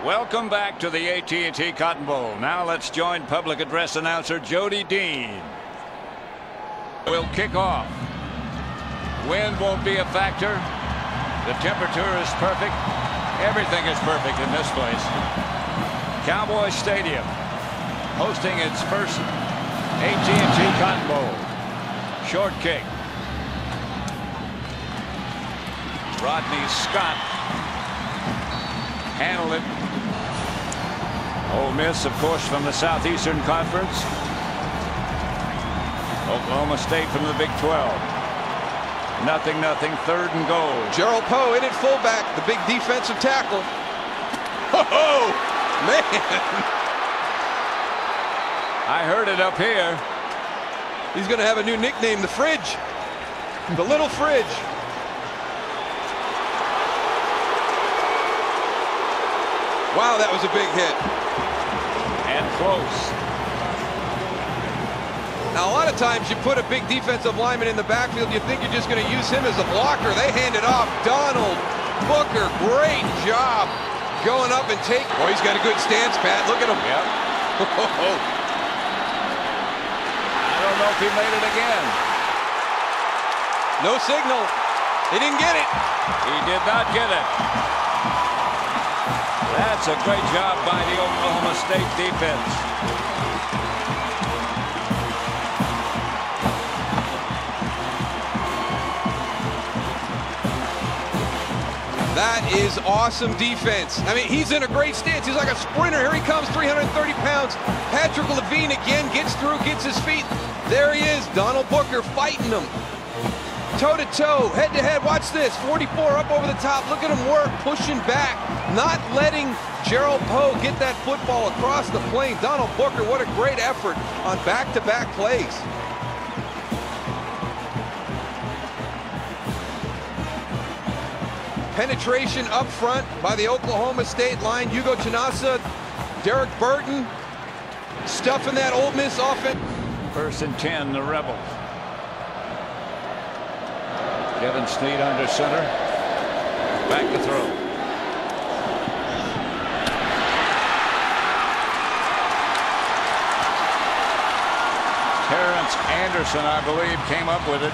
Welcome back to the AT&T Cotton Bowl. Now let's join public address announcer Jody Dean. We'll kick off. Wind won't be a factor. The temperature is perfect. Everything is perfect in this place. Cowboys Stadium hosting its first AT&T Cotton Bowl. Short kick. Rodney Scott handled it. Ole Miss, of course, from the Southeastern Conference. Oklahoma State from the Big 12. 0-0, 3rd and goal. Gerald Poe in at fullback, the big defensive tackle. Oh, man. I heard it up here. He's going to have a new nickname, the Fridge. The Little Fridge. Wow, that was a big hit. And close. Now, a lot of times you put a big defensive lineman in the backfield, you think you're just going to use him as a blocker. They hand it off. Donald Booker, great job going up and take. Oh, he's got a good stance, Pat. Look at him. Yep. I don't know if he made it again. No signal. He didn't get it. He did not get it. That's a great job by the Oklahoma State defense. That is awesome defense. I mean, he's in a great stance. He's like a sprinter. Here he comes, 330 pounds. Patrick Levine again gets through, gets his feet. There he is, Donald Booker fighting him. Toe-to-toe, head-to-head. Watch this. 44 up over the top. Look at him work, pushing back, not letting Gerald Poe get that football across the plane. Donald Booker, what a great effort on back-to-back plays. Penetration up front by the Oklahoma State line. Hugo Chinasa, Derek Burton, stuffing that Ole Miss offense. 1st and 10, the Rebels. Kevin Snead under center. Back to throw. Terrence Anderson, I believe, came up with it.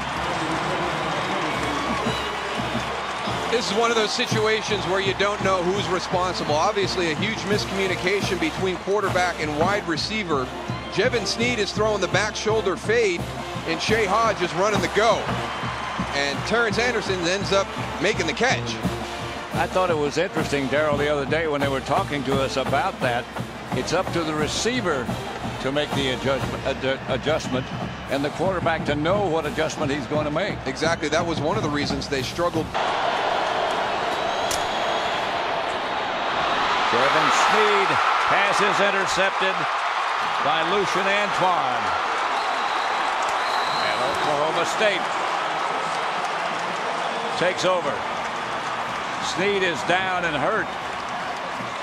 This is one of those situations where you don't know who's responsible. Obviously, a huge miscommunication between quarterback and wide receiver. Jevin Snead is throwing the back shoulder fade, and Shea Hodge is running the go. And Terrence Anderson ends up making the catch. I thought it was interesting, Darryl, the other day when they were talking to us about that. It's up to the receiver to make the adjustment and the quarterback to know what adjustment he's going to make. Exactly. That was one of the reasons they struggled. Kevin Snead, pass is intercepted by Lucian Antoine. And Oklahoma State takes over. Snead is down and hurt.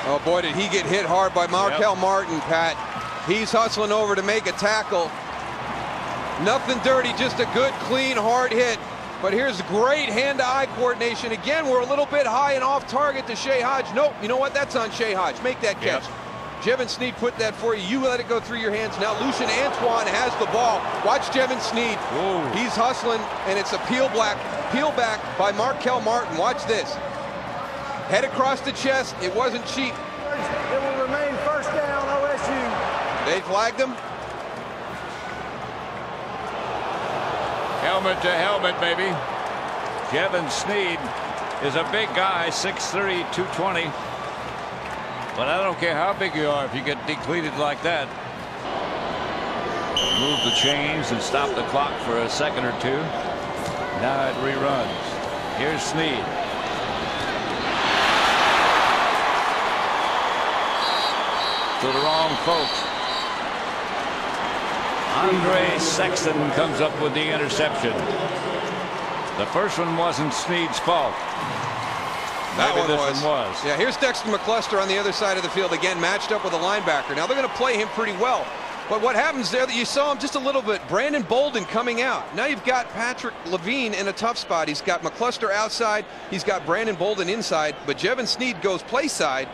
Oh boy, did he get hit hard by Markel Martin, Pat. He's hustling over to make a tackle. Nothing dirty, just a good, clean, hard hit. But here's great hand-to-eye coordination. Again, we're a little bit high and off target to Shea Hodge. Nope, you know what? That's on Shea Hodge. Make that catch. Jevin Snead put that for you. You let it go through your hands. Now Lucian Antoine has the ball. Watch Jevin Snead. Whoa. He's hustling, and it's a peel back by Markel Martin. Watch this. Head across the chest. It wasn't cheap. It will remain 1st down, OSU. They flagged him. Helmet to helmet, baby. Jevin Snead is a big guy, 6'3", 220. But I don't care how big you are if you get depleted like that. Move the chains and stop the clock for a second or two. Now it reruns. Here's Snead. To the wrong folks. Andre Sexton comes up with the interception. The first one wasn't Snead's fault. Maybe this one was. Yeah, here's Dexter McCluster on the other side of the field again, matched up with a linebacker. Now they're going to play him pretty well. But what happens there, that you saw him just a little bit, Brandon Bolden coming out. Now you've got Patrick Levine in a tough spot. He's got McCluster outside. He's got Brandon Bolden inside. But Jevin Snead goes play side.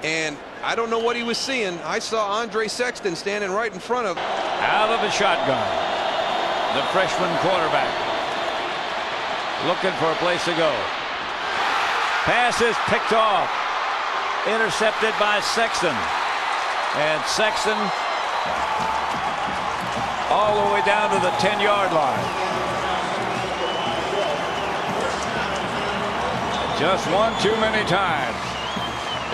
and I don't know what he was seeing. I saw Andre Sexton standing right in front of. Out of the shotgun, the freshman quarterback looking for a place to go. Pass is picked off, intercepted by Sexton, and Sexton all the way down to the 10-yard line. Just one too many times.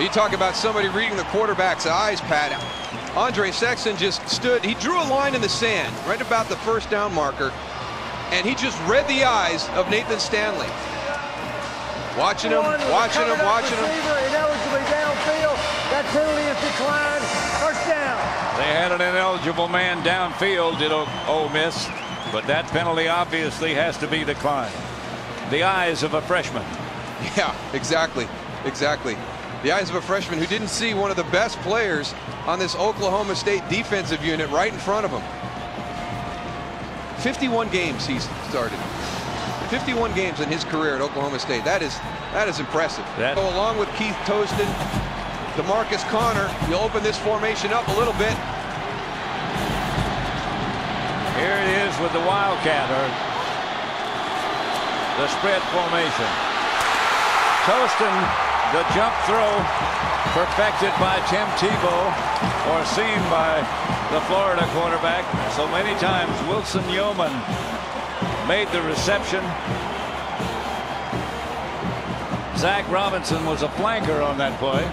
You talk about somebody reading the quarterback's eyes, Pat. Andre Sexton just stood. He drew a line in the sand right about the first down marker, and he just read the eyes of Nathan Stanley. Watching him, watching him, watching him. Ineligible downfield. That penalty is declined. First down. They had an ineligible man downfield, did Ole Miss, but that penalty obviously has to be declined. The eyes of a freshman. Yeah, exactly. Exactly. The eyes of a freshman who didn't see one of the best players on this Oklahoma State defensive unit right in front of him. 51 games he's started. 51 games in his career at Oklahoma State. That is impressive. Go along with Keith Toston, DeMarcus Connor. You open this formation up a little bit. Here it is with the Wildcat, or the spread formation. Toston, the jump throw perfected by Tim Tebow, or seen by the Florida quarterback so many times. Wilson Yeoman made the reception. Zach Robinson was a flanker on that play,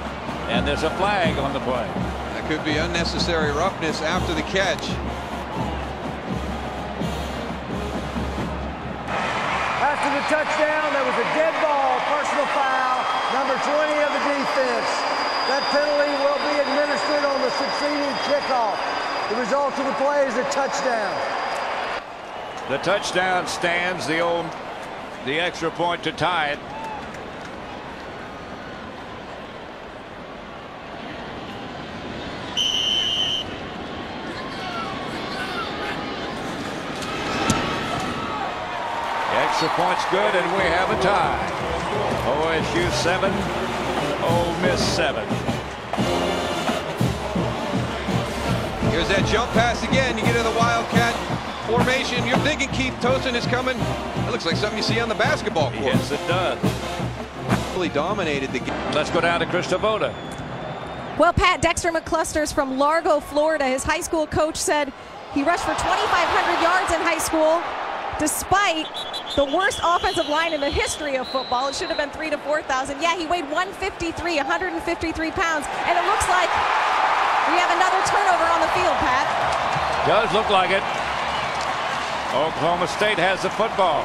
and there's a flag on the play. That could be unnecessary roughness after the catch. After the touchdown, there was a dead ball, personal foul, number 20 of the defense. That penalty will be administered on the succeeding kickoff. The result of the play is a touchdown. The touchdown stands, the extra point to tie it. The extra point's good, and we have a tie. OSU 7, Ole Miss 7. Here's that jump pass again. You get in the Wildcat formation. You're thinking Keith Toston is coming. That looks like something you see on the basketball court. Yes, it does. Really dominated the game. Let's go down to Christavoda. Well, Pat, Dexter McCluster's from Largo, Florida. His high school coach said he rushed for 2,500 yards in high school, despite the worst offensive line in the history of football. It should have been 3,000 to 4,000. Yeah, he weighed 153 pounds, and it looks like we have another turnover on the field, Pat. Does look like it. Oklahoma State has the football.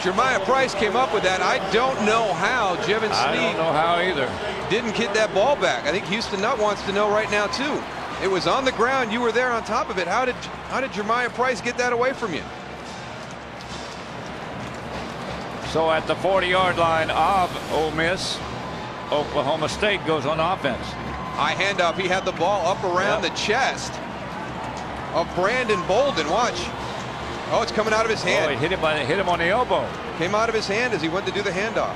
Jeremiah Price came up with that. I don't know how Jevin I Snead don't know how either. didn't get that ball back. I think Houston Nutt wants to know right now too. It was on the ground. You were there on top of it. How did Jeremiah Price get that away from you? So at the 40-yard line of Ole Miss, Oklahoma State goes on offense. High handoff. He had the ball up around the chest of Brandon Bolden. Watch. Oh, it's coming out of his hand. Oh, he hit him on the elbow. Came out of his hand as he went to do the handoff.